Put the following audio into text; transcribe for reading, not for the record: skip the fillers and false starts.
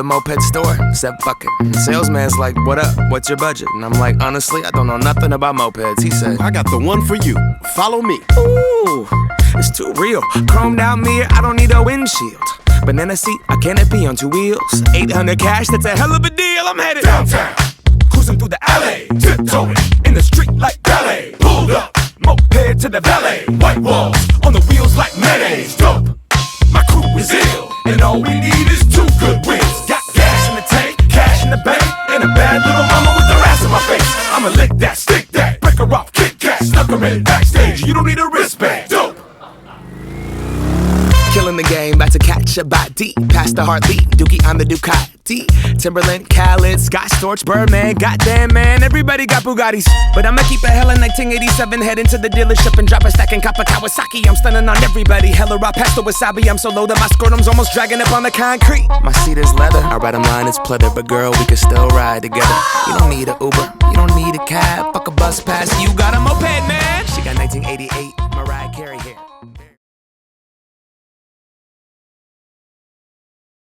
moped store. Said fuck it. Salesman's like, what up? What's your budget? And I'm like, honestly, I don't know nothing about mopeds. He said, I got the one for you. Follow me. ooh, it's too real. Chromed out mirror, I don't need a windshield. Banana seat, a canopy on 2 wheels. 800 cash, that's a hell of a deal. I'm headed downtown, cruising through the alley, tiptoeing in the street like ballet. Pulled up, moped to the valet. White walls on the wheels like mayonnaise. Dope, my crew is ill, and all we need is 2 good wheels. Got gas in the tank, cash in the bank, and a bad little mama with her ass in my face. I'ma lick that, stick that, break her off, kick cat, snuck her in backstage. You don't need a wristband. Dope. killing the game, about to catch a body. Past the Hartley, Dookie on the Ducati. Timberland, Khaled, Scott Storch, Birdman. Goddamn man, everybody got Bugattis. But I'ma keep a hella 1987, head into the dealership and drop a stack and cop a Kawasaki. I'm stunning on everybody, hella raw pasta wasabi. I'm so low that my scrotum's almost dragging up on the concrete. My seat is leather, I ride 'em line, it's pleather. But girl, we can still ride together. You don't need a Uber, you don't need a cab. Fuck a bus pass, you got a moped, man. She got 1988 Mariah Carey hair.